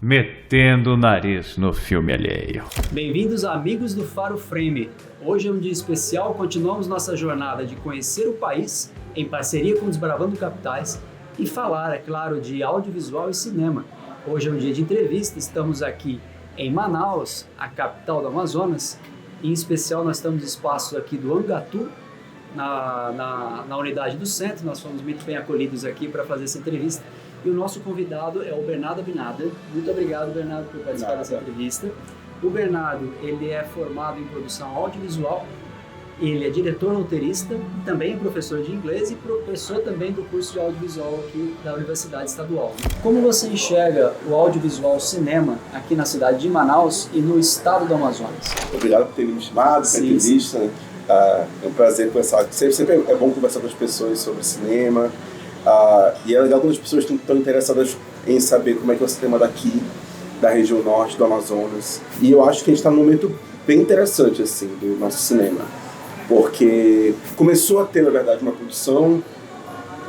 Metendo o nariz no filme alheio. Bem-vindos, amigos do Faro Frame. Hoje é um dia especial, continuamos nossa jornada de conhecer o país em parceria com Desbravando Capitais e falar, é claro, de audiovisual e cinema. Hoje é um dia de entrevista, estamos aqui em Manaus, a capital do Amazonas. Em especial, nós estamos no espaço aqui do Angatu, na unidade do centro. Nós fomos muito bem acolhidos aqui para fazer essa entrevista. E o nosso convidado é o Bernardo Abinader. Muito obrigado, Bernardo, por participar dessa entrevista. O Bernardo, ele é formado em produção audiovisual, ele é diretor roteirista, também é professor de inglês e professor também do curso de audiovisual aqui da Universidade Estadual. Como você enxerga o audiovisual cinema aqui na cidade de Manaus e no estado do Amazonas? Obrigado por ter me chamado para a entrevista. É um prazer conversar. Sempre é bom conversar com as pessoas sobre cinema. E é legal quando as pessoas estão interessadas em saber como é que é o cinema daqui, da região norte do Amazonas. E eu acho que a gente está num momento bem interessante assim, do nosso cinema. Porque começou a ter, na verdade, uma produção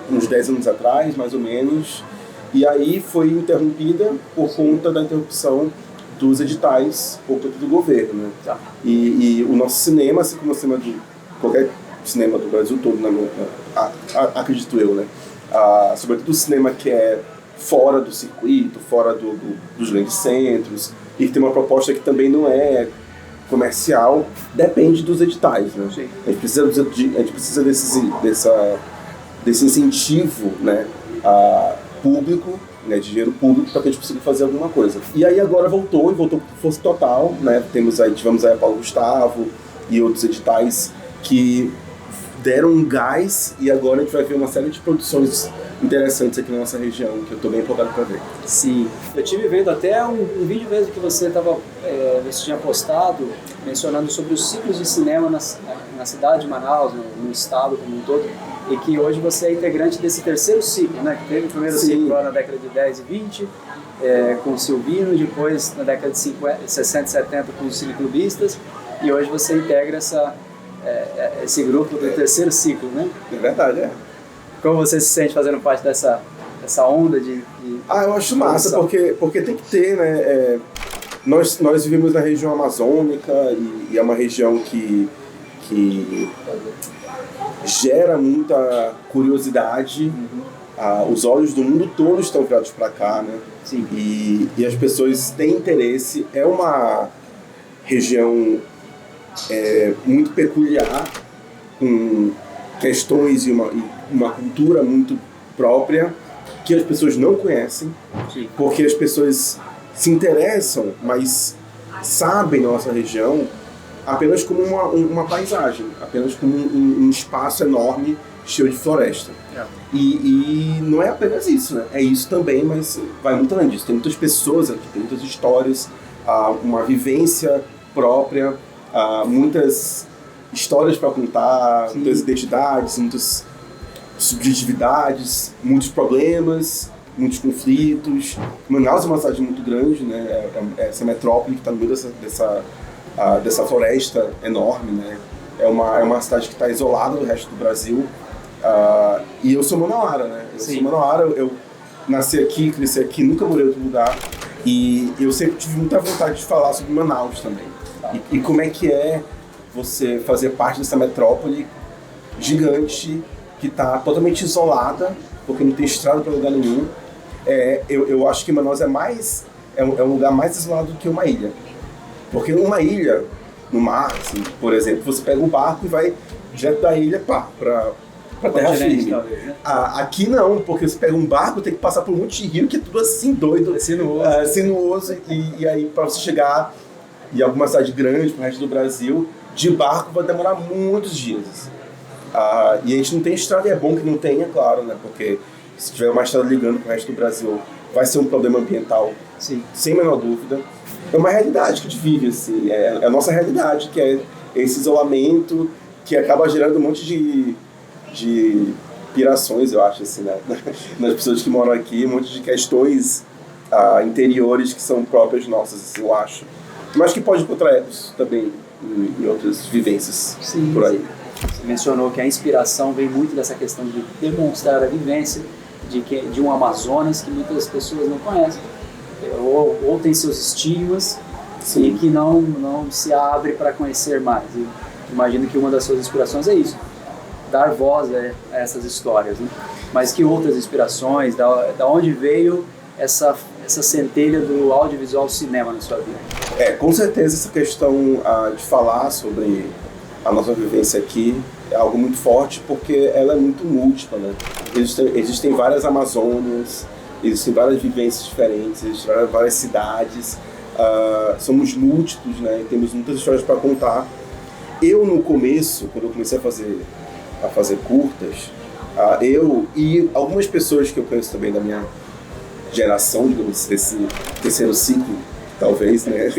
uns 10 anos atrás, mais ou menos, e aí foi interrompida por conta da interrupção dos editais por conta do governo, né? Tá. E o nosso cinema, assim como o cinema de qualquer cinema do Brasil todo, acredito eu, né? Sobretudo o cinema que é fora do circuito, fora dos grandes centros, e que tem uma proposta que também não é comercial, depende dos editais, né? Sim. A gente precisa desse incentivo, né, público, né, de dinheiro público, para que a gente consiga fazer alguma coisa. E aí agora voltou com força total, né? Tivemos aí a Paulo Gustavo e outros editais que deram um gás, e agora a gente vai ver uma série de produções interessantes aqui na nossa região, que eu estou bem empolgado para ver. Sim, eu estive vendo até um vídeo mesmo que você tinha postado, mencionando sobre os ciclos de cinema na cidade de Manaus, no estado como um todo, e que hoje você é integrante desse terceiro ciclo, né? Que teve o primeiro ciclo lá na década de 10 e 20, com o Silvino, depois na década de 60 e 70 com os cineclubistas, e hoje você integra esse grupo do terceiro ciclo, né? É verdade, é. Como você se sente fazendo parte dessa onda de eu acho massa, porque tem que ter, né? Nós vivemos na região amazônica e é uma região que gera muita curiosidade. Os olhos do mundo todo estão virados para cá, né? Sim. E as pessoas têm interesse. É uma região muito peculiar, com questões e uma cultura muito própria que as pessoas não conhecem. Sim. Porque as pessoas se interessam, mas sabem da nossa região apenas como uma paisagem, apenas como um espaço enorme cheio de floresta. E não é apenas isso, né? É isso também, mas vai muito além disso. Tem muitas pessoas aqui, tem muitas histórias, uma vivência própria, muitas histórias para contar. Sim. Muitas identidades, muitas subjetividades, muitos problemas, muitos conflitos. Manaus é uma cidade muito grande, né? Essa metrópole que está no meio dessa floresta enorme, né? É uma cidade que está isolada do resto do Brasil. E eu sou manauara, né? Sou manauara, eu nasci aqui, cresci aqui, nunca morei em outro lugar. E eu sempre tive muita vontade de falar sobre Manaus também. E como é que é você fazer parte dessa metrópole gigante que está totalmente isolada, porque não tem estrada para lugar nenhum. Eu acho que Manaus é um lugar mais isolado do que uma ilha. Porque uma ilha, no mar, assim, por exemplo, você pega um barco e vai direto da ilha para terra firme. Talvez, né? Aqui não, porque você pega um barco, tem que passar por um monte de rio, que é tudo assim doido, sinuoso, e aí para você chegar em alguma cidade grande, pro resto do Brasil, de barco vai demorar muitos dias. E a gente não tem estrada, e é bom que não tenha, claro, né? Porque se tiver uma estrada ligando pro resto do Brasil, vai ser um problema ambiental. Sim. Sem a menor dúvida. É uma realidade que a gente vive, assim, é a nossa realidade, que é esse isolamento que acaba gerando um monte de pirações, eu acho, assim, né? Nas pessoas que moram aqui, um monte de questões interiores que são próprias nossas, assim, eu acho. Mas que pode encontrar ecos também em outras vivências. Sim, por aí. Você mencionou que a inspiração vem muito dessa questão de demonstrar a vivência de um Amazonas que muitas pessoas não conhecem, ou tem seus estigmas. Sim. E que não se abre para conhecer mais. E imagino que uma das suas inspirações é isso, dar voz a essas histórias, né? Mas que outras inspirações, da onde veio essa centelha do audiovisual cinema na sua vida? Com certeza essa questão de falar sobre a nossa vivência aqui é algo muito forte, porque ela é muito múltipla, né? Existem várias Amazônias, existem várias vivências diferentes, existem várias cidades, somos múltiplos, né? E temos muitas histórias para contar. Eu, no começo, quando eu comecei a fazer curtas, eu e algumas pessoas que eu conheço também da minha geração, digamos, desse terceiro ciclo, talvez, né?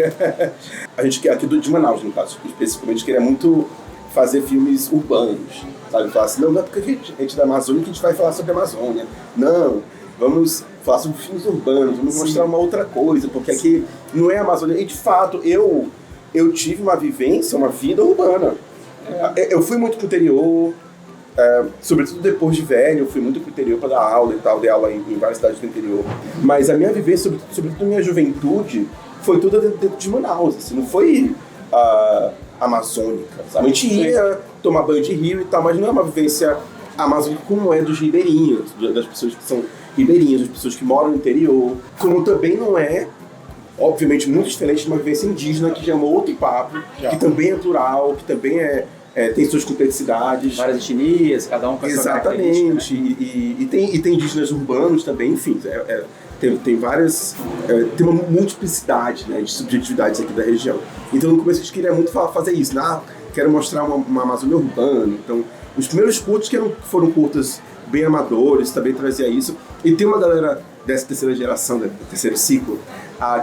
A gente aqui de Manaus, no caso, especificamente, queria muito fazer filmes urbanos, sabe? Falar assim, não é porque a gente é da Amazônia que a gente vai falar sobre a Amazônia. Não, vamos falar sobre filmes urbanos, vamos mostrar uma outra coisa, porque aqui não é a Amazônia. E, de fato, eu tive uma vivência, uma vida urbana. Eu fui muito pro interior, sobretudo depois de velho, eu fui muito pro interior para dar aula e tal, dei aula em várias cidades do interior. Mas a minha vivência, sobretudo minha juventude, foi toda dentro de Manaus, assim, não foi amazônica, sabe? A gente ia tomar banho de rio e tal, mas não é uma vivência amazônica como é dos ribeirinhos, das pessoas que são ribeirinhas, das pessoas que moram no interior, como também não é, obviamente, muito diferente de uma vivência indígena, que já é um outro papo, que também é plural, que também tem suas complexidades. Várias etnias, cada um com a sua característica. Exatamente, né? e tem indígenas urbanos também, enfim, tem várias, tem uma multiplicidade, né, de subjetividades aqui da região. Então no começo a gente queria muito fazer isso, quero mostrar uma Amazônia urbana. Então os primeiros curtos foram curtas bem amadores, também trazia isso. E tem uma galera dessa terceira geração, do terceiro ciclo,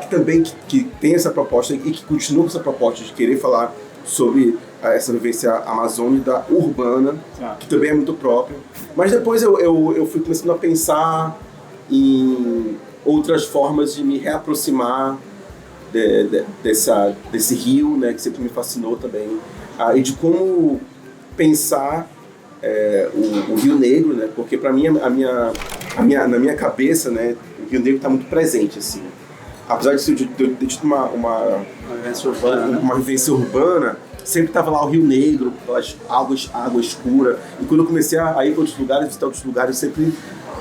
que também que tem essa proposta e que continua com essa proposta de querer falar sobre essa vivência amazônica urbana, que também é muito própria. Mas depois eu fui começando a pensar em outras formas de me reaproximar desse rio, né, que sempre me fascinou também, e de como pensar o Rio Negro, né, porque para mim na minha cabeça, né, o Rio Negro está muito presente, assim. Apesar de eu ter tido uma vivência urbana, né? Uma vivência urbana, sempre estava lá o Rio Negro, aquelas água escura. E quando eu comecei a ir para outros lugares, visitar outros lugares, sempre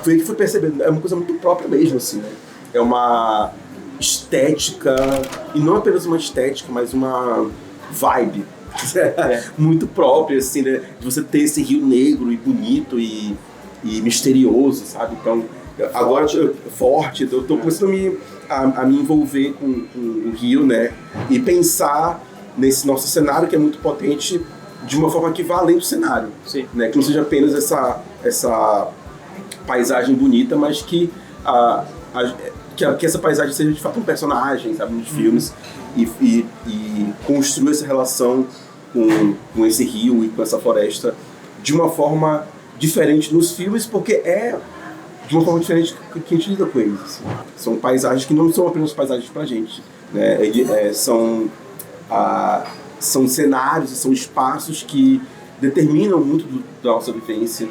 fui percebendo, é uma coisa muito própria mesmo, assim, né? É uma estética, e não apenas uma estética, mas uma vibe muito própria, assim, né? De você ter esse Rio Negro e bonito e misterioso, sabe? Então, agora forte, eu estou começando a me envolver com o Rio, né? E pensar nesse nosso cenário, que é muito potente, de uma forma que vá além do cenário. Sim. Né? Que não seja apenas essa paisagem bonita, mas que essa paisagem seja de fato um personagem, sabe, nos filmes, e construir essa relação com esse rio e com essa floresta de uma forma diferente nos filmes, porque é de uma forma diferente que a gente lida com eles. Assim. São paisagens que não são apenas paisagens pra gente, né? São cenários, são espaços que determinam muito da nossa vivência.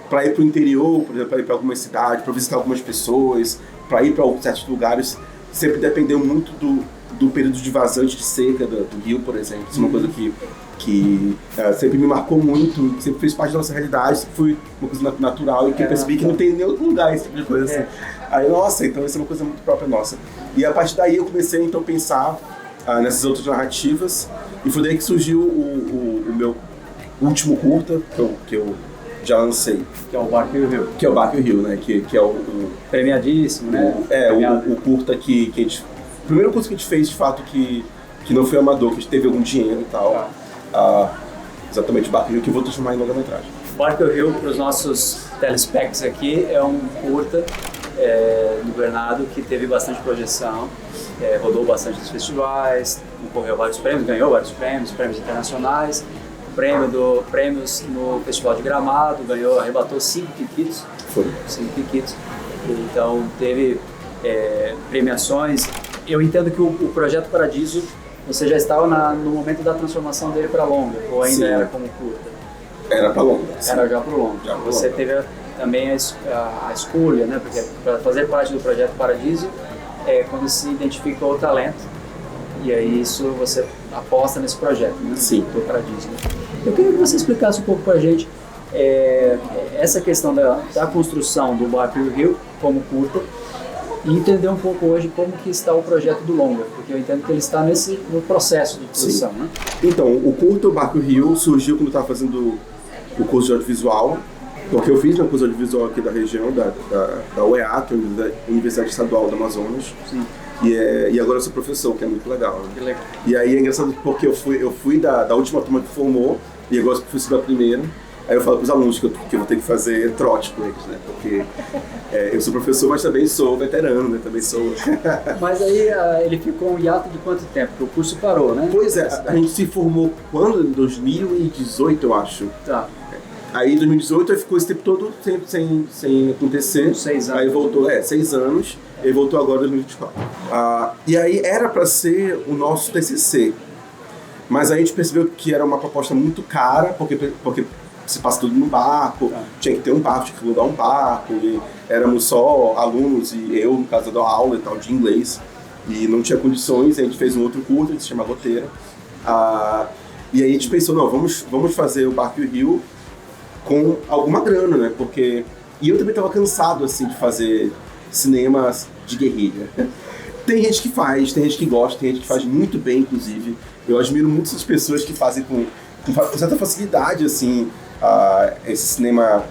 Para ir para o interior, por exemplo, para ir para algumas cidades, para visitar algumas pessoas, para ir para certos lugares, sempre dependeu muito do período de vazante de seca do rio, por exemplo. Isso é uma coisa que sempre me marcou muito, sempre fez parte da nossa realidade, sempre foi uma coisa natural e que eu percebi que não tem em nenhum outro lugar esse tipo de coisa assim. Aí, nossa, então isso é uma coisa muito própria nossa. E a partir daí eu comecei então a pensar nessas outras narrativas, e foi daí que surgiu o meu último curta, que eu já lancei. Que é o Barco e o Rio. Que é o Barco e o Rio, né? Que é o premiadíssimo, né? O curta que a gente... O primeiro curta que a gente fez, de fato, que não foi amador, que a gente teve algum dinheiro e tal. Exatamente, o Barco e o Rio, que eu vou transformar em longa-metragem. Barco e o Rio, para os nossos telespects aqui, é um curta do Bernardo que teve bastante projeção, rodou bastante nos festivais, concorreu a vários prêmios, ganhou vários prêmios internacionais, prêmios no Festival de Gramado, arrebatou 5 Piquitos. Foi. 5 Piquitos. Então teve premiações. Eu entendo que o Projeto Paradiso, você já estava no momento da transformação dele para longa, ou ainda era como curta? Era para longa. Sim. Era já para longa. Você teve também a escolha, né? Porque para fazer parte do projeto Paradiso é quando se identifica o talento e aí isso você aposta nesse projeto, né? Sim. Do Paradiso. Né? Eu queria que você explicasse um pouco para a gente essa questão da construção do Barco e o Rio como curta e entender um pouco hoje como que está o projeto do longa, porque eu entendo que ele está no processo de produção, né? Então, o curto Barco e o Rio surgiu quando eu estava fazendo o curso de audiovisual, porque eu fiz um curso de audiovisual aqui da região, da UEA, que é a Universidade Estadual do Amazonas. Sim. E agora eu sou professor, que é muito legal. Né? Que legal. E aí é engraçado porque eu fui da última turma que formou, e agora sou professor da primeira. Aí eu falo para os alunos que eu vou ter que fazer trote com eles, né? Porque eu sou professor, mas também sou veterano, né? Também sou... Mas aí ele ficou um hiato de quanto tempo? Porque o curso parou, né? Pois é, a gente se formou quando? Em 2018, eu acho. Tá. Aí em 2018 aí ficou esse tempo todo sem acontecer. 6 anos. Aí voltou, 6 anos, e voltou agora em 2024. E aí era para ser o nosso TCC. Mas aí a gente percebeu que era uma proposta muito cara, porque se passa tudo no barco, tinha que ter um barco, tinha que alugar um barco, e éramos só alunos, e eu, no caso, dou aula e tal, de inglês, e não tinha condições, a gente fez um outro curso, que se chama Roteira, e aí a gente pensou, não, vamos fazer o Barco e o Rio com alguma grana, né, porque... E eu também estava cansado, assim, de fazer cinemas de guerrilha. Tem gente que faz, tem gente que gosta, tem gente que faz muito bem, inclusive. Eu admiro muito essas pessoas que fazem com certa facilidade, assim, esse cinema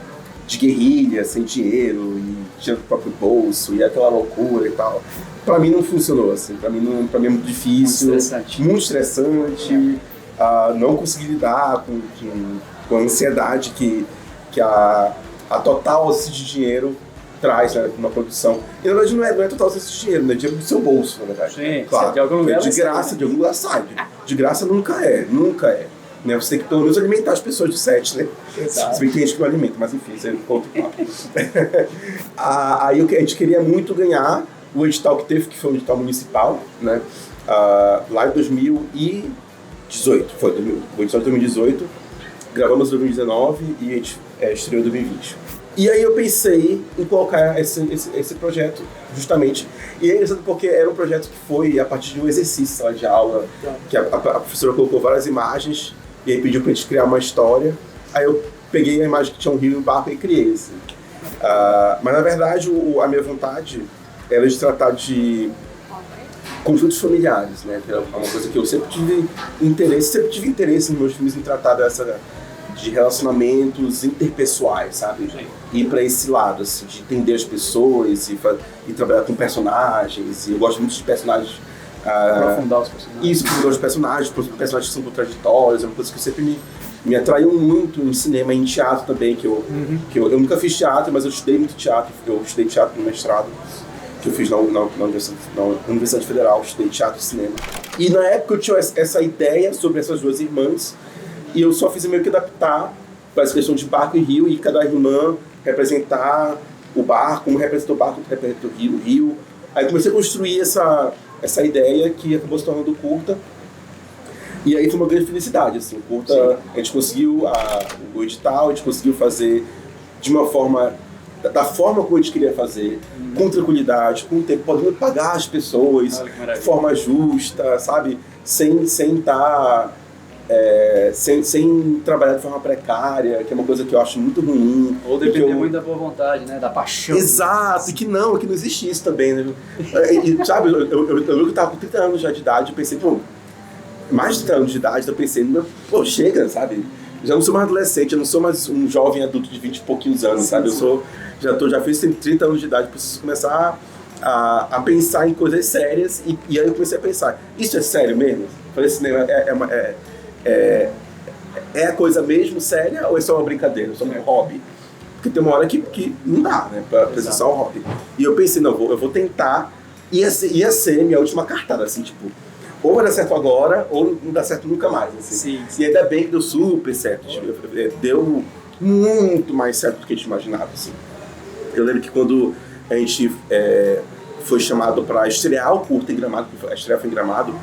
de guerrilha, sem dinheiro, e tirando do próprio bolso, e aquela loucura e tal. Pra mim não funcionou, assim, pra mim é muito difícil. Muito estressante. Não consegui lidar com a ansiedade que a total ausência de dinheiro traz, né, uma produção. E na verdade não é total ausência de dinheiro, né? É dinheiro do seu bolso, na verdade. Sim, claro. De algum lugar de graça, de algum lugar sai. De graça nunca é. Né? Você tem que pelo menos alimentar as pessoas do set, né? Exato. Se bem que tem gente que não alimenta, mas enfim, isso é outro papo. Aí a gente queria muito ganhar o edital que teve, que foi um edital municipal, né? Lá em 2018, o edital de 2018, gravamos em 2019 e a gente estreou em 2020. E aí eu pensei em colocar esse projeto, justamente. E é interessante porque era um projeto que foi a partir de um exercício sala de aula, que a professora colocou várias imagens e aí pediu pra gente criar uma história. Aí eu peguei a imagem que tinha um rio e um barco e criei, assim. Mas na verdade a minha vontade era de tratar de conflitos familiares, né? Que é uma coisa que eu sempre tive interesse nos meus filmes em tratar de relacionamentos interpessoais, sabe? Ir pra esse lado, assim, de entender as pessoas e trabalhar com personagens. E eu gosto muito de personagens. Aprofundar os personagens. Isso, aprofundar os personagens que são contraditórios, é uma coisa que sempre me atraiu muito em cinema e em teatro também, que eu nunca fiz teatro, mas eu estudei muito teatro. Eu estudei teatro no mestrado, que eu fiz na Universidade Federal, estudei teatro e cinema. E na época eu tinha essa ideia sobre essas duas irmãs, e eu só fiz meio que adaptar para essa questão de barco e rio, e cada irmã representar o barco, como representa o barco, como representa o rio. Aí comecei a construir essa ideia que acabou se tornando curta. E aí foi uma grande felicidade, assim, curta. Sim. A gente conseguiu o edital, a gente conseguiu fazer de uma forma, da forma como a gente queria fazer, com tranquilidade, com o tempo, podendo pagar as pessoas de forma justa, sabe? Sem trabalhar de forma precária, que é uma coisa que eu acho muito ruim. Ou depender muito da boa vontade, né? Da paixão. Exato, e que não existe isso também, né? E, sabe, eu que estava com 30 anos já de idade, eu pensei, mais de 30 anos de idade, eu pensei, chega, sabe? Já não sou mais adolescente, eu não sou mais um jovem adulto de 20 e pouquinhos anos, sabe? Eu já fiz 30 anos de idade, preciso começar a pensar em coisas sérias, e aí eu comecei a pensar, isso é sério mesmo? Falei, cinema é a coisa mesmo séria ou é só uma brincadeira, só um hobby? Porque tem uma hora que não dá, né, pra ser só um hobby. E eu pensei, não, eu vou tentar, ia ser minha última cartada, assim, tipo, ou vai dar certo agora, ou não dá certo nunca mais, assim. Sim. E ainda bem que deu super certo, deu muito mais certo do que a gente imaginava, assim. Eu lembro que quando a gente foi chamado para estrear o curta em Gramado, a estreia foi em Gramado,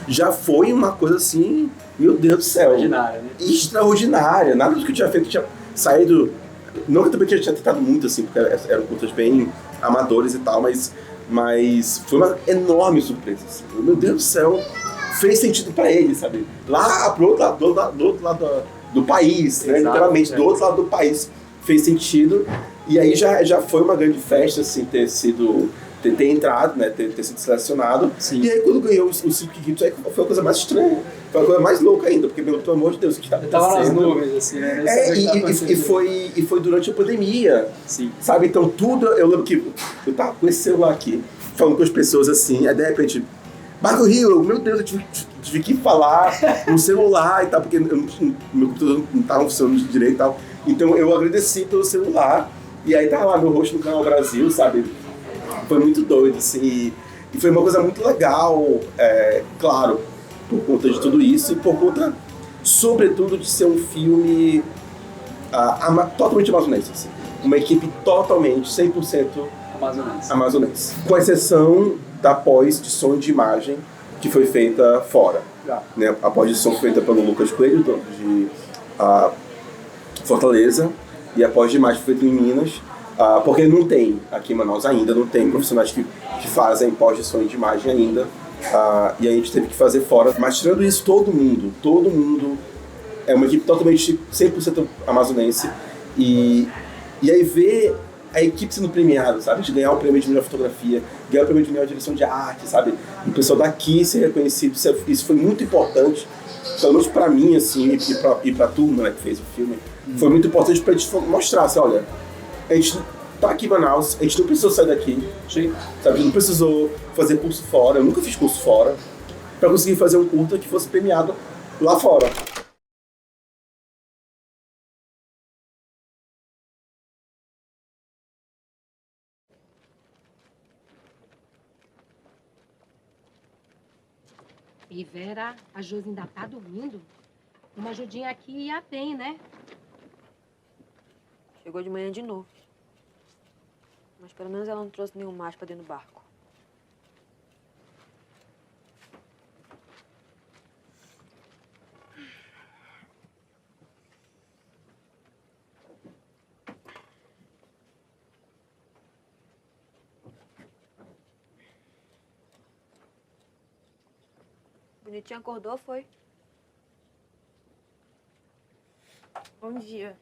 já foi uma coisa assim, meu Deus do céu. Extraordinária, né? Extraordinária. Nada do que eu tinha feito tinha saído Não que eu também tinha tentado muito, assim, porque eram curtas bem amadores e tal, mas foi uma enorme surpresa, assim. Meu Deus do céu, fez sentido pra ele, sabe? Lá pro outro lado, do outro lado do país, né? Literalmente, do outro lado do país fez sentido. E aí já foi uma grande festa, assim, ter entrado, né? Ter sido selecionado. Sim. E aí quando ganhou os 5 quintos, aí foi a coisa mais estranha. Foi a coisa mais louca ainda, porque, pelo amor de Deus, o que estava acontecendo? Tava nas nuvens, assim, né? E foi durante a pandemia. Sim. Sabe? Então tudo, eu lembro que eu tava com esse celular aqui, falando com as pessoas assim, aí de repente, Marco Rio, meu Deus, eu tive que falar no celular e tal, porque meu computador não estava funcionando direito e tal. Então eu agradeci pelo celular, e aí tava lá meu rosto no Canal Brasil, sabe? Foi muito doido, assim, e foi uma coisa muito legal, claro, por conta de tudo isso e por conta, sobretudo, de ser um filme totalmente amazonense, assim. Uma equipe totalmente, 100% amazonense. Com exceção da pós de som e de imagem que foi feita fora. Né? A pós de som foi feita pelo Lucas Coelho, de Fortaleza, e a pós de imagem foi feita em Minas, porque não tem, aqui em Manaus ainda, não tem profissionais que fazem pós de som e de imagem ainda, e aí a gente teve que fazer fora. Mas tirando isso, todo mundo é uma equipe totalmente 100% amazonense, e aí ver a equipe sendo premiada, sabe? De ganhar o prêmio de melhor fotografia, ganhar o prêmio de melhor direção de arte, sabe? O pessoal daqui ser reconhecido, isso foi muito importante, pelo menos pra mim, assim, e pra turma, né, que fez o filme. Foi muito importante pra gente mostrar, assim, olha, a gente tá aqui em Manaus, a gente não precisou sair daqui, sabe? A gente não precisou fazer curso fora, eu nunca fiz curso fora, pra conseguir fazer um curta que fosse premiado lá fora. E Vera, a Josi ainda tá dormindo? Uma ajudinha aqui ia bem, né? Chegou de manhã de novo. Mas pelo menos ela não trouxe nenhum macho pra dentro do barco. Bonitinho acordou, foi? Bom dia.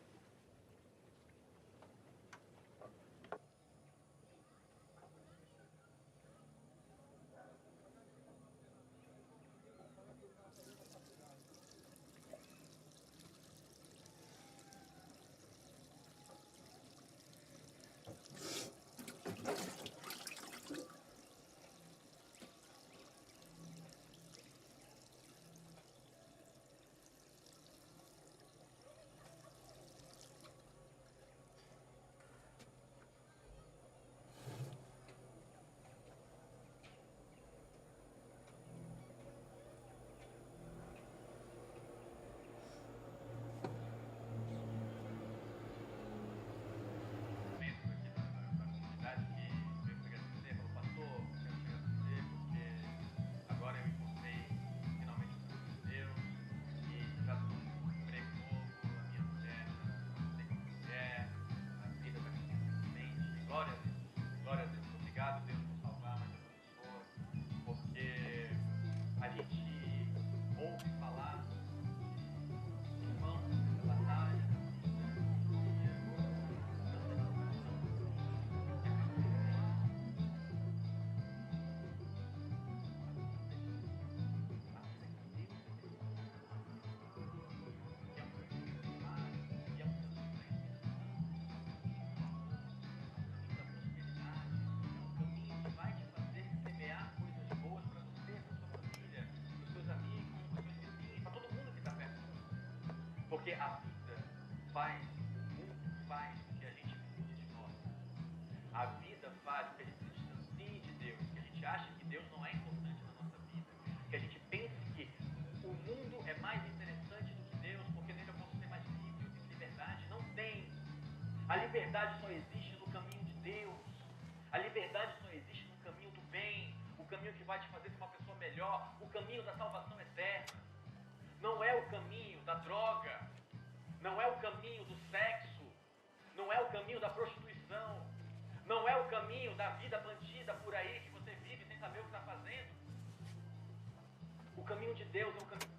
Porque a vida faz com que a gente mude de nós. A vida faz com que a gente se distancie de Deus, que a gente ache que Deus não é importante na nossa vida, que a gente pense que o mundo é mais interessante do que Deus, porque nele eu posso ser mais livre, eu tenho liberdade. Não tem. A liberdade só existe no caminho de Deus. A liberdade só existe no caminho do bem, o caminho que vai te fazer ser uma pessoa melhor, o caminho da salvação eterna. Não é o caminho da droga, não é o caminho do sexo, não é o caminho da prostituição, não é o caminho da vida bandida por aí que você vive sem saber o que está fazendo. O caminho de Deus é um caminho.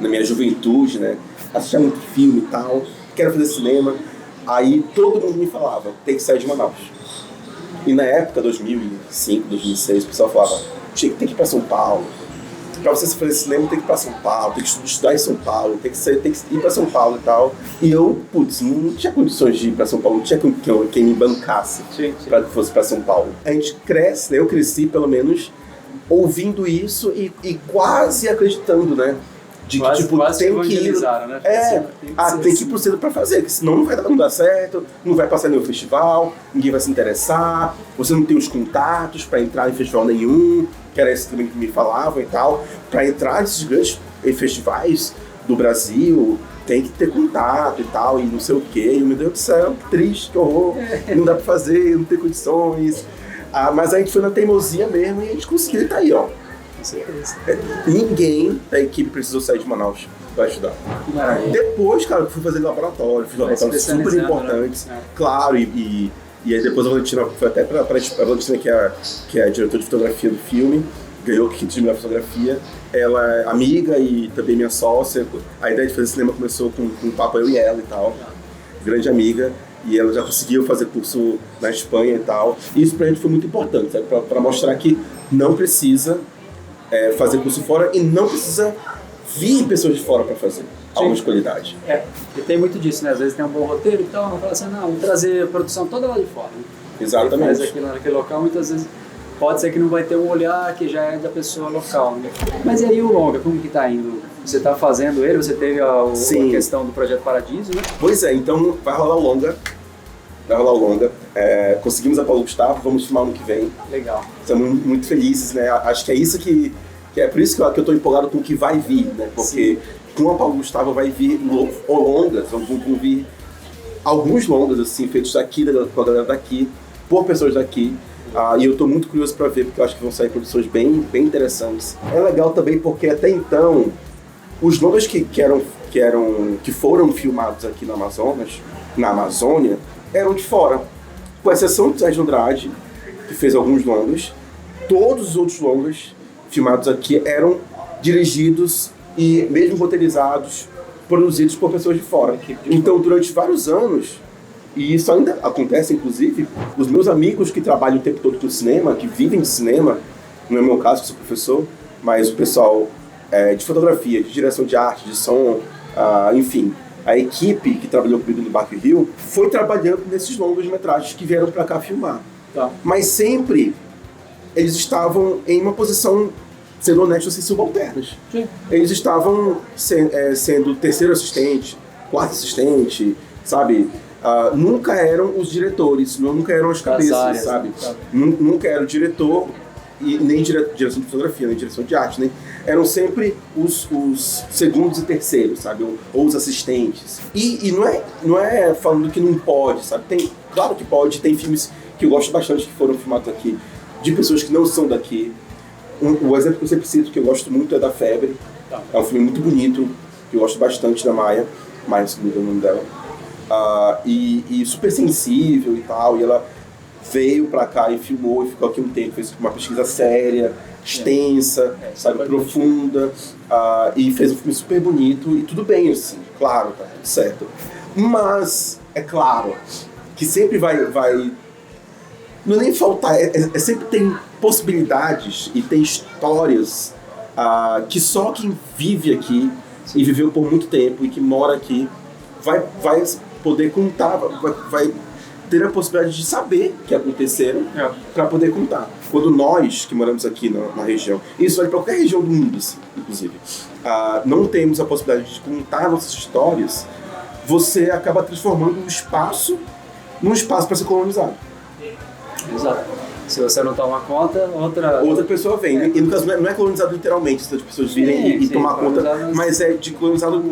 Na minha juventude, né? Assistia muito filme e tal, quero fazer cinema. Aí todo mundo me falava, tem que sair de Manaus. E na época, 2005, 2006, o pessoal falava, tem que ir para São Paulo. Para você fazer cinema, tem que ir para São Paulo, tem que estudar em São Paulo, tem que ir para São Paulo e tal. E eu, não tinha condições de ir para São Paulo, não tinha quem me bancasse para que fosse para São Paulo. A gente cresce, né? Eu cresci pelo menos ouvindo isso e quase acreditando, né? De que, tipo, tem que ir, né? Tem que ir pro centro pra fazer, porque senão não dar certo, não vai passar nenhum festival, ninguém vai se interessar, você não tem os contatos pra entrar em festival nenhum, que era isso também que me falavam e tal. Pra entrar nesses grandes festivais do Brasil, tem que ter contato e tal, e não sei o quê, e meu Deus do céu, que triste, que horror, não dá pra fazer, não tem condições. Mas a gente foi na teimosia mesmo e a gente conseguiu e tá aí, ó. Ninguém da equipe precisou sair de Manaus para estudar. Depois, cara, eu fui fazer laboratório, fiz laboratórios super importantes, né? Claro, e aí depois a Valentina foi até para a Valentina, que é a diretora de fotografia do filme, ganhou o kit de melhor fotografia. Ela é amiga e também minha sócia. A ideia de fazer cinema começou com um papo eu e ela e tal, grande amiga. E ela já conseguiu fazer curso na Espanha e tal. E isso pra gente foi muito importante, sabe? Pra mostrar que não precisa fazer curso fora e não precisa vir pessoas de fora para fazer algumas qualidades. E tem muito disso, né? Às vezes tem um bom roteiro e tal, não fala assim, não, vamos trazer a produção toda lá de fora. Né? Exatamente. Faz aquilo naquele local, muitas vezes pode ser que não vai ter um olhar que já é da pessoa local, né? Mas e aí o longa, como que tá indo? Você tá fazendo ele, você teve a questão do Projeto Paradiso, né? Pois é, então vai rolar o longa. Conseguimos a Paulo Gustavo, vamos filmar ano que vem. Legal. Estamos muito felizes, né? Acho que é isso que é por isso que eu estou empolgado com o que vai vir, né? Porque com a Paulo Gustavo vai vir longas, vão vir alguns longas, assim, feitos daqui, com a galera daqui, por pessoas daqui. E eu estou muito curioso para ver, porque eu acho que vão sair produções bem interessantes. É legal também porque até então, os longas que foram filmados aqui na Amazônia, eram de fora. Com exceção do Sérgio Andrade, que fez alguns longas, todos os outros longas filmados aqui eram dirigidos e mesmo roteirizados, produzidos por pessoas de fora. Então, durante vários anos, e isso ainda acontece, inclusive, os meus amigos que trabalham o tempo todo no cinema, que vivem de cinema, não é o meu caso, que sou professor, mas o pessoal de fotografia, de direção de arte, de som, enfim, a equipe que trabalhou comigo no Baco Rio foi trabalhando nesses longas-metragens que vieram para cá filmar. Tá. Mas sempre eles estavam em uma posição, sendo honesto, assim, subalternas. Sim. Eles estavam sendo terceiro assistente, quarto assistente, sabe? Nunca eram os diretores, nunca eram as cabeças, áreas, sabe? Né? Nunca era o diretor, e nem direção de fotografia, nem direção de arte, né? Eram sempre os segundos e terceiros, sabe? Ou os assistentes. E não é falando que não pode, sabe? Claro que pode, tem filmes que eu gosto bastante que foram filmados aqui, de pessoas que não são daqui. O exemplo que eu sempre cito, que eu gosto muito, é da Febre. Tá. É um filme muito bonito, que eu gosto bastante da Maia, se não me engano o nome dela. E super sensível e tal, e ela veio pra cá e filmou e ficou aqui um tempo, fez uma pesquisa séria, extensa, sabe, profunda, e fez um filme super bonito, e tudo bem, assim, claro, tá tudo certo. Mas, é claro, que sempre vai não é nem faltar, sempre tem possibilidades e tem histórias que só quem vive aqui e viveu por muito tempo e que mora aqui vai poder contar, vai ter a possibilidade de saber que aconteceram para poder contar. Quando nós, que moramos aqui na região, isso vale para qualquer região do mundo, assim, inclusive, não temos a possibilidade de contar nossas histórias, você acaba transformando um espaço num espaço para ser colonizado. Exato. Se você não toma conta, outra pessoa vem. E no caso não é colonizado literalmente, se as pessoas virem e tomar conta, mas é de colonizado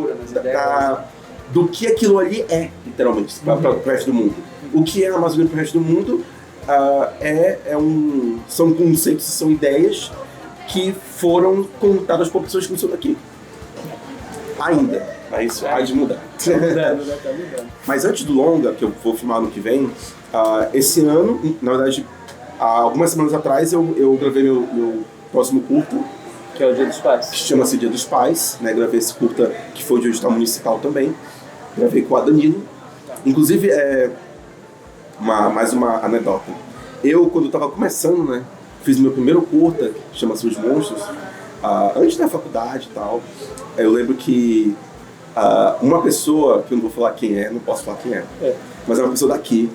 do que aquilo ali é, literalmente, para o resto do mundo. O que é a Amazônia para o resto do mundo são conceitos, são ideias que foram contadas por pessoas que não são daqui. Ainda. Mas isso há de mudar. Tá mudando. Mas antes do longa, que eu vou filmar no que vem, esse ano, na verdade, há algumas semanas atrás, eu gravei meu próximo curta, que é o Dia dos Pais. Que chama-se Dia dos Pais, né? Gravei esse curta que foi de hoje está municipal também. Gravei com a Danilo. Inclusive, mais uma anedota. Eu, quando estava começando, né, fiz meu primeiro curta, que chama-se Os Monstros, antes da faculdade e tal. Eu lembro que uma pessoa, que eu não vou falar quem é, não posso falar quem é, mas é uma pessoa daqui,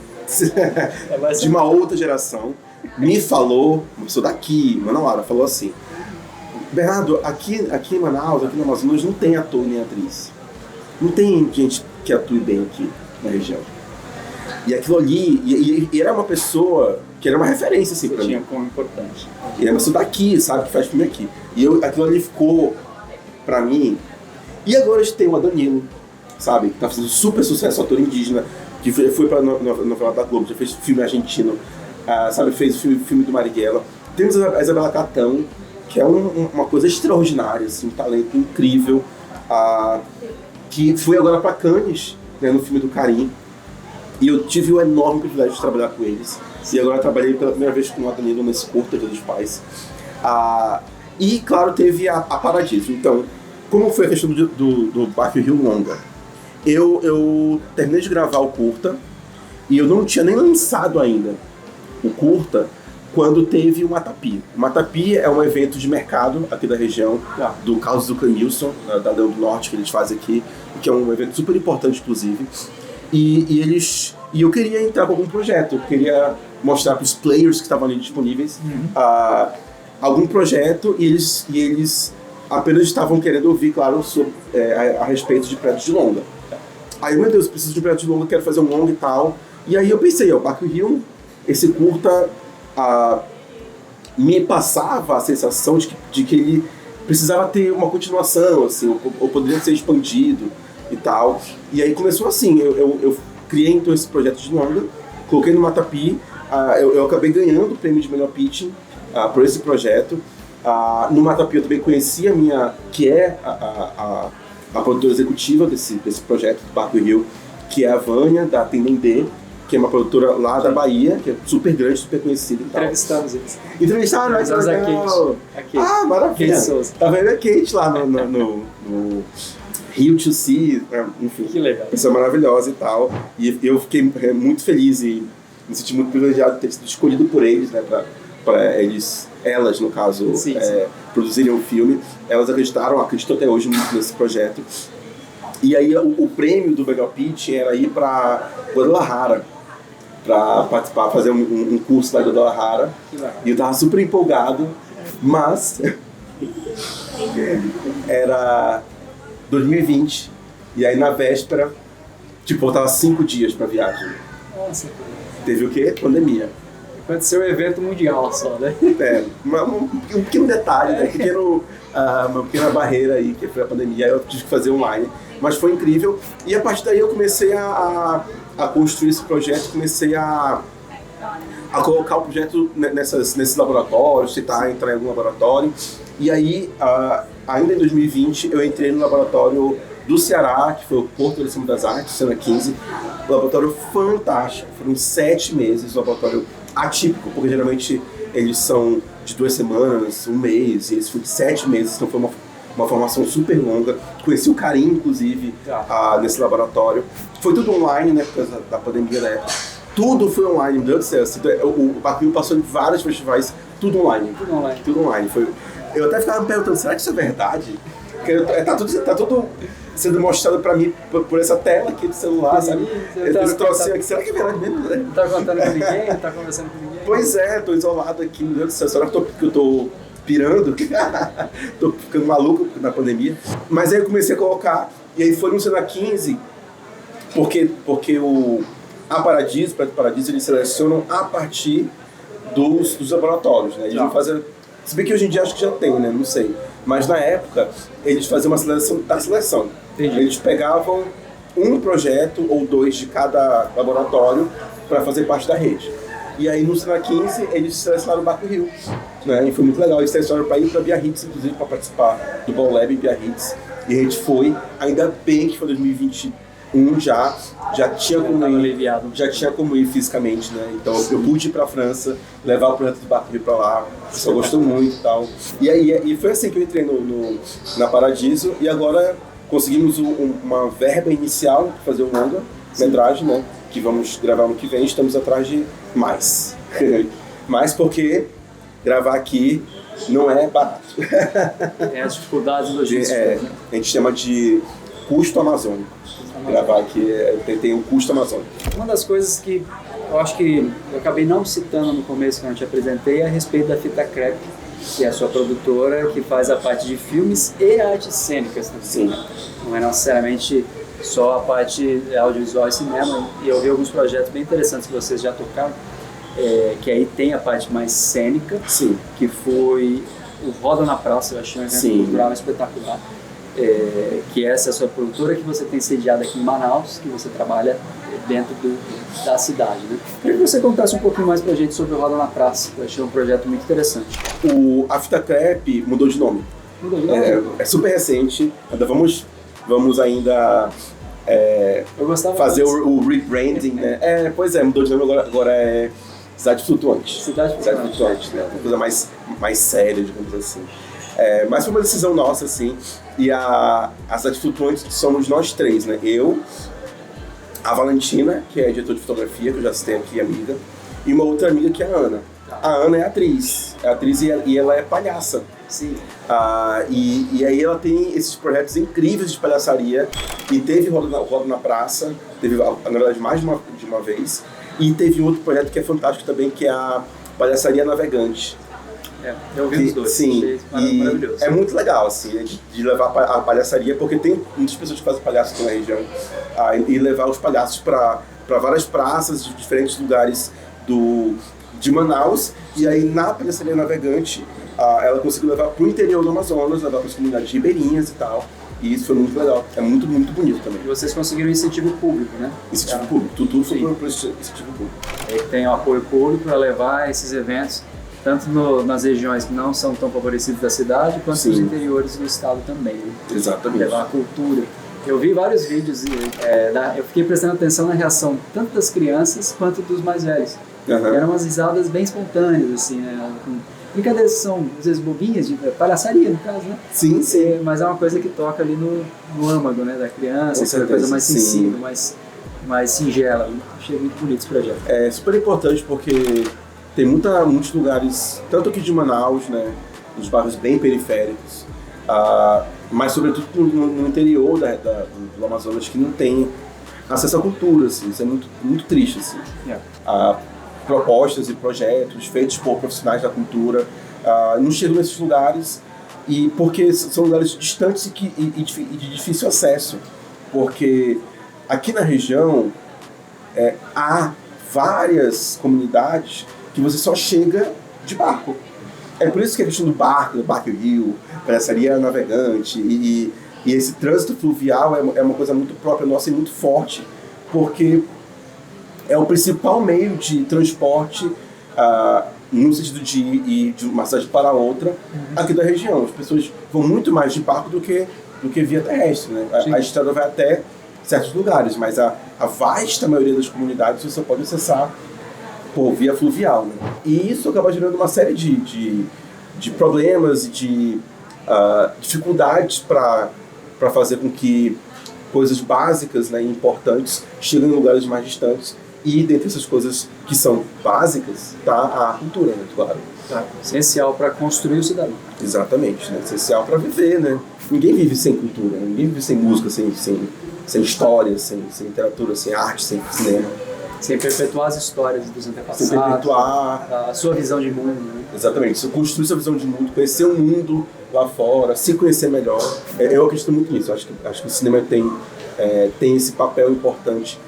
de uma outra geração, me falou, uma pessoa daqui, Manauara, falou assim: Bernardo, aqui em Manaus, aqui no Amazonas, não tem ator nem atriz. Não tem gente que atue bem aqui na região. E aquilo ali, e era uma pessoa que era uma referência, assim, pra mim. Tinha como importante. E era uma pessoa daqui, sabe, que faz filme aqui. E aquilo ali ficou pra mim. E agora a gente tem o Danilo, sabe, que tá fazendo super sucesso, ator indígena, que foi pra novela da Globo, já fez filme argentino, sabe, fez o filme do Marighella. Temos a Isabela Catão, que é uma coisa extraordinária, assim, um talento incrível, que foi agora pra Cannes, né, no filme do Karim. E eu tive o enorme privilégio de trabalhar com eles. E agora eu trabalhei pela primeira vez com o Danilo nesse curta Dia dos Pais. E, claro, teve a Paradiso. Então, como foi a questão do Baco Rio longa? Eu terminei de gravar o curta e eu não tinha nem lançado ainda o curta quando teve o Matapi. O Matapi é um evento de mercado aqui da região, do Carlos Ducanilson, da Leão do Norte, que eles fazem aqui, que é um evento super importante, inclusive. E eles E eu queria entrar com algum projeto, eu queria mostrar para os players que estavam ali disponíveis algum projeto, e eles apenas estavam querendo ouvir, claro, sobre, a respeito de projetos de longa. Aí, meu Deus, preciso de um projeto de longa, quero fazer um longa e tal. E aí eu pensei, o Baco Rio, esse curta me passava a sensação de que ele precisava ter uma continuação, assim, ou poderia ser expandido e tal. E aí começou assim, eu criei então esse projeto de longa, coloquei no Matapi, eu acabei ganhando o prêmio de melhor pitching por esse projeto. No Matapi eu também conheci a minha, que é a produtora executiva desse projeto do Baco Rio, que é a Vânia, da Tendendê, que é uma produtora lá da Bahia, que é super grande, super conhecida e tal. Entrevistamos eles. Entrevistaram, né? Entrevistamos a Kate. Ah, maravilha. Kate Souza. Tá vendo a Kate lá no Rio to See, enfim. Que legal. Pessoa maravilhosa e tal. E eu fiquei muito feliz e me senti muito privilegiado de ter sido escolhido por eles, né? Pra elas, no caso, sim. Produzirem o filme. Elas acreditam até hoje muito nesse projeto. E aí o prêmio do melhor pitch era ir pra Guadalajara, pra participar, fazer um curso lá em Guadalajara. E eu tava super empolgado, mas era 2020, e aí na véspera, faltava 5 dias pra viagem. Nossa. Teve o quê? Pandemia. Aconteceu um evento mundial só, né? Um pequeno detalhe, né? Uma pequena barreira aí, que foi a pandemia, aí eu tive que fazer online, mas foi incrível. E a partir daí eu comecei a construir esse projeto, comecei a colocar o projeto nesses laboratórios, entrar em algum laboratório. E aí, ainda em 2020, eu entrei no laboratório do Ceará, que foi o Porto de Cima das Artes, Cena 15. Um laboratório fantástico, foram 7 meses, um laboratório atípico, porque geralmente eles são de 2 semanas, 1 mês, e esse foi de 7 meses, então foi uma formação super longa. Conheci o Karim, inclusive, nesse laboratório. Foi tudo online, né, por causa da pandemia da época. Tudo foi online, meu Deus do céu. O Baco Rio passou em vários festivais, tudo online. Tudo online. Eu até ficava me perguntando, será que isso é verdade? Porque tá tudo sendo mostrado pra mim por essa tela aqui do celular, sabe? Esse trocinho aqui, será que é verdade mesmo? Né? Não tá contando com ninguém, não tá conversando com ninguém. Pois é, tô isolado aqui, meu Deus do céu, será que eu tô pirando? Tô ficando maluco na pandemia. Mas aí eu comecei a colocar, e aí foi no Cena 15, porque a Paradiso, eles selecionam a partir dos laboratórios, né? Eles não fazem, se bem que hoje em dia acho que já tem, né? Não sei. Mas na época, eles faziam uma seleção da seleção. Entendi. Eles pegavam um projeto ou 2 de cada laboratório para fazer parte da rede. E aí no Cena 15, eles selecionaram o Baco Rio, né? E foi muito legal. Eles selecionaram para ir para Biarritz, inclusive, para participar do Ball Lab em Biarritz. E a gente foi, ainda bem que foi 2021 já tinha como ir fisicamente, né? Então eu pude ir pra França, levar o projeto do Baco Rio pra lá, o pessoal gostou muito e tal. E foi assim que eu entrei na Paradiso, e agora conseguimos uma verba inicial para fazer o longa-metragem, né? Que vamos gravar no que vem, estamos atrás de mais. Mais porque gravar aqui não é barato. As dificuldades logísticas. A gente chama de custo amazônico. Gravar aqui tem um custo amazônico. Uma das coisas que eu acho que eu acabei não citando no começo, que eu não te apresentei, é a respeito da Fita Crepe, que é a sua produtora, que faz a parte de filmes e artes cênicas também. Sim. Não é necessariamente só a parte audiovisual e cinema. E eu vi alguns projetos bem interessantes que vocês já tocaram, que aí tem a parte mais cênica. Sim. Que foi o Roda na Praça, eu achei um evento cultural espetacular. Que essa é a sua produtora, que você tem sediada aqui em Manaus, que você trabalha dentro da cidade, né? Queria que você contasse um pouquinho mais pra gente sobre o Roda na Praça, eu achei um projeto muito interessante. A Fita Crepe mudou de nome. É super recente, ainda vamos ainda fazer o rebranding, né? Pois é, mudou de nome, agora é Cidade Flutuante. Cidade Flutuante, né? Uma coisa mais séria, digamos assim. Mas foi uma decisão nossa, assim, e a Cidade Flutuante somos nós 3, né? Eu, a Valentina, que é diretora de fotografia, que eu já citei aqui, amiga, e uma outra amiga que é a Ana. A Ana é atriz e ela é palhaça. Sim. E aí ela tem esses projetos incríveis de palhaçaria, e teve Roda na Praça, teve, na verdade, mais de uma vez, e teve outro projeto que é fantástico também, que é a Palhaçaria Navegante. Eu vi os dois. Sim, e maravilhoso. é muito legal, assim, de levar a palhaçaria, porque tem muitas pessoas que fazem palhaço aqui na região, e levar os palhaços para várias praças de diferentes lugares de Manaus, e aí na Palhaçaria Navegante ela conseguiu levar para o interior do Amazonas, levar para as comunidades ribeirinhas e tal, e isso foi muito legal, é muito, muito bonito também. E vocês conseguiram incentivo público, né? Incentivo público, tudo foi por incentivo público. É que tem o apoio público para levar esses eventos, tanto nas regiões que não são tão favorecidas da cidade, quanto nos interiores do estado também. Né? Exatamente. Levar a cultura. Eu vi vários vídeos e eu fiquei prestando atenção na reação tanto das crianças quanto dos mais velhos. Eram umas risadas bem espontâneas, assim, né? Brincadeiras que são, às vezes, bobinhas, de palhaçaria, no caso, né? Sim, sim. Mas é uma coisa que toca ali no âmago, né, da criança, é uma coisa mais sensível, mais singela. Achei muito bonito esse projeto. É super importante porque tem muitos lugares, tanto aqui de Manaus, né, nos bairros bem periféricos, mas sobretudo no interior do Amazonas, que não tem acesso à cultura, assim. Isso é muito, muito triste, assim. Propostas e projetos feitos por profissionais da cultura não chegam nesses lugares, e porque são lugares distantes e de difícil acesso, porque aqui na região há várias comunidades que você só chega de barco. É por isso que a questão do barco e rio, Palhaçaria Navegante e esse trânsito fluvial é uma coisa muito própria nossa e muito forte, porque é o principal meio de transporte no sentido de ir de uma cidade para outra aqui da região. As pessoas vão muito mais de barco do que via terrestre, né? A estrada vai até certos lugares, mas a vasta maioria das comunidades você pode acessar por via fluvial, né? E isso acaba gerando uma série de problemas e de dificuldades para fazer com que coisas básicas, né, e importantes cheguem em lugares mais distantes. E dentre essas coisas que são básicas, tá a cultura, né, claro. Essencial para construir o cidadão. Exatamente, né? Essencial para viver, né? Ninguém vive sem cultura, né? Ninguém vive sem música, sem história, sem literatura, sem arte, sem cinema. Sem perpetuar as histórias dos antepassados. Sem perpetuar a sua visão de mundo, né? Exatamente, você construir sua visão de mundo, conhecer o mundo lá fora, se conhecer melhor. Eu acredito muito nisso. Acho que o cinema tem esse papel importante,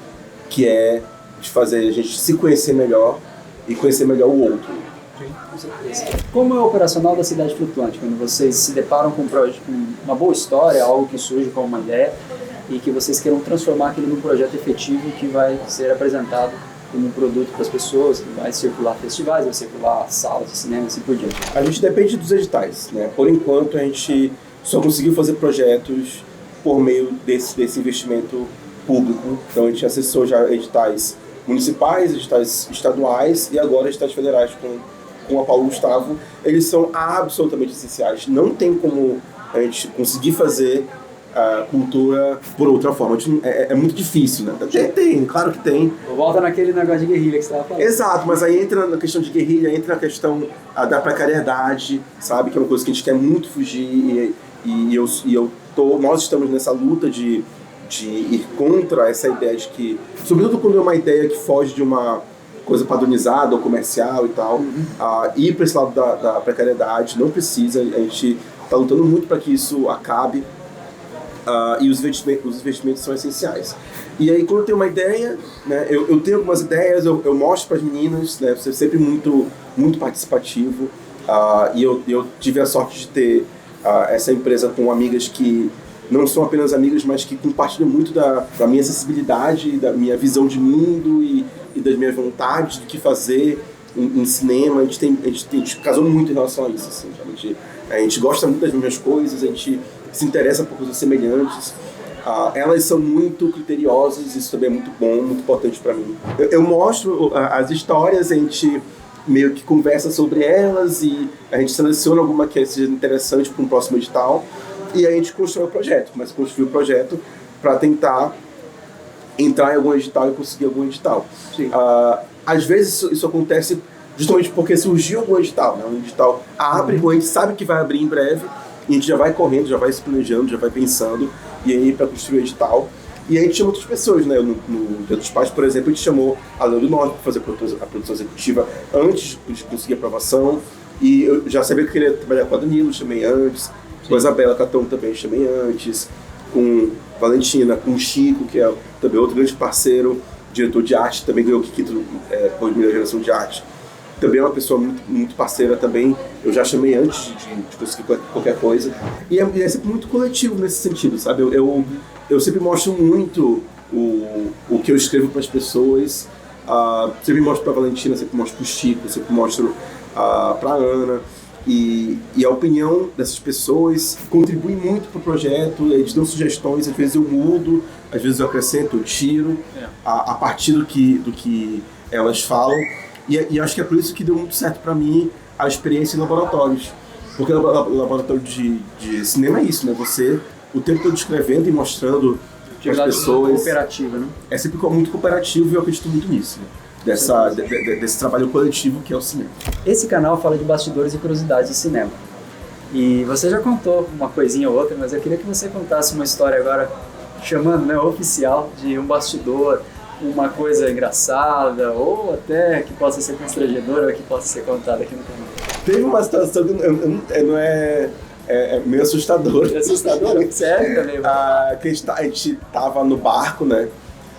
que é de fazer a gente se conhecer melhor e conhecer melhor o outro. Com certeza. Como é o operacional da Cidade Flutuante, quando vocês se deparam com uma boa história, algo que surge como uma ideia, e que vocês queiram transformar aquilo num projeto efetivo que vai ser apresentado como um produto para as pessoas, que vai circular festivais, vai circular salas de cinema e assim por diante? A gente depende dos editais, né? Por enquanto, a gente só conseguiu fazer projetos por meio desse investimento público. Então, a gente acessou já editais municipais, editais estaduais e agora editais federais com a Paulo Gustavo. Eles são absolutamente essenciais. Não tem como a gente conseguir fazer a cultura por outra forma. É muito difícil, né? Tem, claro que tem. Volta naquele negócio de guerrilha que você estava falando. Exato, mas aí entra na questão de guerrilha, entra na questão da precariedade, sabe? Que é uma coisa que a gente quer muito fugir nós estamos nessa luta de ir contra essa ideia de que, sobretudo quando é uma ideia que foge de uma coisa padronizada ou comercial e tal, ir para esse lado da precariedade, não precisa, a gente está lutando muito para que isso acabe. E os investimentos são essenciais. E aí, quando eu tenho uma ideia, né, eu tenho algumas ideias, eu mostro para as meninas, né, ser sempre muito, muito participativo. E eu tive a sorte de ter essa empresa com amigas que não são apenas amigas, mas que compartilham muito da minha acessibilidade, da minha visão de mundo e das minhas vontades do que fazer em cinema. A gente casou muito em relação a isso. Assim, a gente gosta muito das mesmas coisas, a gente se interessa por coisas semelhantes. Elas são muito criteriosas, isso também é muito bom, muito importante para mim. Eu mostro as histórias, a gente meio que conversa sobre elas e a gente seleciona alguma que seja interessante para um próximo edital e a gente constrói o projeto. Começa a construir o projeto para tentar entrar em algum edital e conseguir algum edital. às vezes isso acontece justamente porque surgiu algum edital, né? Um edital abre, a gente sabe que vai abrir em breve, e a gente já vai correndo, já vai se planejando, já vai pensando, e aí para construir o edital. E aí a gente chama outras pessoas, né? No Dia dos Pais, por exemplo, a gente chamou a Leandro Norte para fazer a produção executiva antes de conseguir aprovação. E eu já sabia que eu queria trabalhar com a Danilo, chamei antes. Com a Isabela Catão também chamei antes. Com Valentina, com o Chico, que é também outro grande parceiro, diretor de arte, também ganhou o Kikito por primeira geração de arte. Também é uma pessoa muito parceira também. Eu já chamei antes de conseguir qualquer coisa. E é sempre muito coletivo nesse sentido, sabe? Eu sempre mostro muito o que eu escrevo para as pessoas. Sempre mostro para a Valentina, sempre mostro para o Chico, sempre mostro para a Ana. E a opinião dessas pessoas contribui muito para o projeto. Eles dão sugestões, às vezes eu mudo, às vezes eu acrescento, eu tiro, a partir do que elas falam. E acho que é por isso que deu muito certo para mim a experiência em laboratórios. Porque o laboratório de cinema é isso, né? Você, o tempo todo escrevendo e mostrando para as pessoas. Cooperativa, né? É sempre muito cooperativo e eu acredito muito nisso, né? Desse trabalho coletivo que é o cinema. Esse canal fala de bastidores e curiosidades do cinema. E você já contou uma coisinha ou outra, mas eu queria que você contasse uma história agora, chamando, né, oficial, de um bastidor, uma coisa engraçada, ou até que possa ser constrangedora, ou que possa ser contada aqui no canal. Teve uma situação que não é meio assustadora. É assustadora? Sério também? Que a gente tava no barco, né?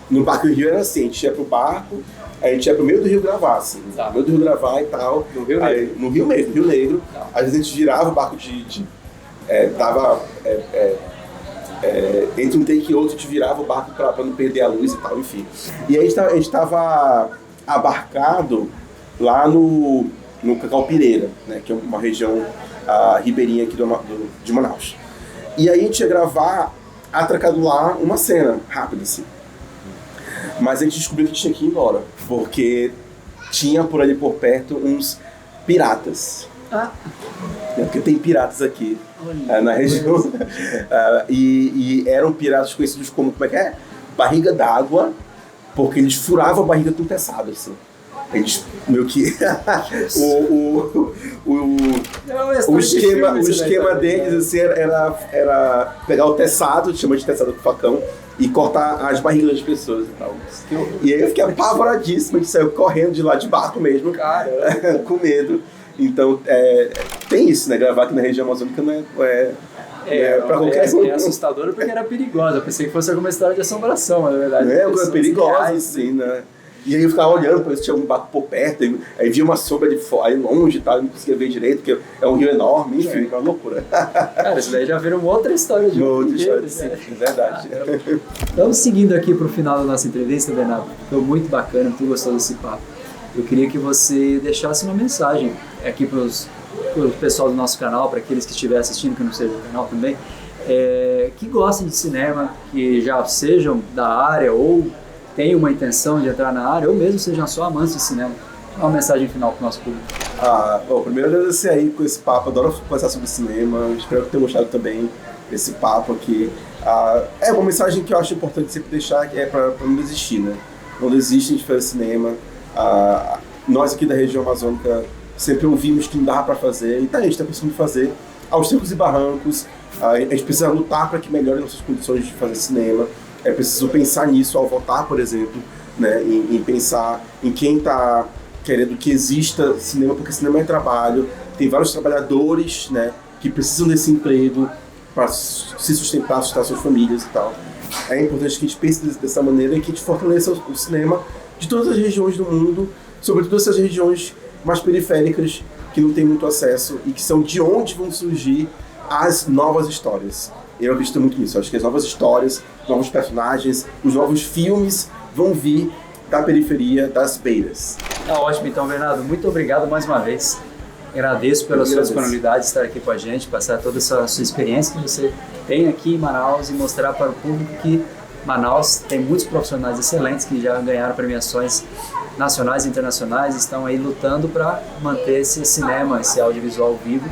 No barco do Rio era assim, a gente ia pro barco, a gente ia pro meio do Rio gravar, assim. Tá. No meio do Rio gravar e tal. No Rio Negro? No Rio mesmo, Rio Negro. Tá. Às vezes a gente virava o barco entre um take e outro, a gente virava o barco pra não perder a luz e tal, enfim. E aí a gente tava abarcado lá no Cacau Pireira, né, que é uma região ribeirinha aqui de Manaus. E aí a gente ia gravar atracado lá uma cena rápida, assim. Mas a gente descobriu que tinha que ir embora, porque tinha por ali por perto uns piratas. Porque tem piratas aqui na região. E eram piratas conhecidos como é que é? Barriga d'água, porque eles furavam a barriga com tecido, assim. Eles meio que o esquema deles assim, era pegar o teçado, chama de teçado com facão, e cortar as barrigas das pessoas e tal. E aí eu fiquei apavoradíssimo, a gente saiu correndo de lá de barco mesmo, com medo. Então tem isso, né? Gravar aqui na região amazônica não é pra qualquer um. É assustador porque era perigosa. Eu pensei que fosse alguma história de assombração, mas na verdade. É uma perigosa, assim, né? E aí eu ficava olhando para ver se tinha algum barco por perto, aí via uma sombra aí longe e tal, não conseguia ver direito, porque é um rio enorme, enfim, é uma loucura. Cara, isso daí já vira uma outra história de outra história, sim, é verdade. Estamos seguindo aqui para o final da nossa entrevista, Bernardo. Foi muito bacana, muito gostoso esse papo. Eu queria que você deixasse uma mensagem aqui para o pessoal do nosso canal, para aqueles que estiverem assistindo, que não seja do canal também, que gostem de cinema, que já sejam da área ou tenham uma intenção de entrar na área, ou mesmo sejam só amantes de cinema. Uma mensagem final para o nosso público. Bom, primeiro agradecer aí com esse papo, adoro conversar sobre cinema, espero que tenham gostado também desse papo aqui. É uma mensagem que eu acho importante sempre deixar, que é para não desistir, né? Não desistem de fazer cinema. Nós aqui da região amazônica sempre ouvimos que não dava para fazer, e a gente está conseguindo fazer aos trancos e barrancos. A gente precisa lutar para que melhore nossas condições de fazer cinema. É preciso pensar nisso ao votar, por exemplo, né? Em pensar em quem está querendo que exista cinema, porque cinema é trabalho. Tem vários trabalhadores, né, que precisam desse emprego para se sustentar suas famílias e tal. É importante que a gente pense dessa maneira e que a gente fortaleça o cinema de todas as regiões do mundo, sobretudo essas regiões mais periféricas que não têm muito acesso e que são de onde vão surgir as novas histórias. Eu acredito muito nisso. Acho que as novas histórias, os novos personagens, os novos filmes vão vir da periferia, das beiras. Tá ótimo, então, Bernardo. Muito obrigado mais uma vez. Agradeço pela sua disponibilidade de estar aqui com a gente, passar toda essa sua experiência que você tem aqui em Manaus e mostrar para o público que Manaus tem muitos profissionais excelentes que já ganharam premiações nacionais e internacionais, estão aí lutando para manter esse cinema, esse audiovisual vivo.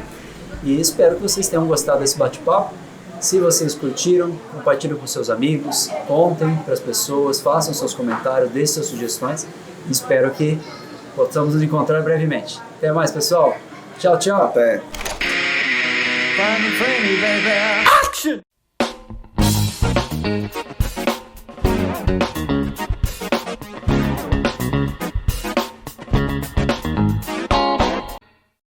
E espero que vocês tenham gostado desse bate-papo. Se vocês curtiram, compartilhem com seus amigos, contem para as pessoas, façam seus comentários, deixem suas sugestões Espero que possamos nos encontrar brevemente. Até mais, pessoal. Tchau, tchau. Até. Find the frame, baby. Action!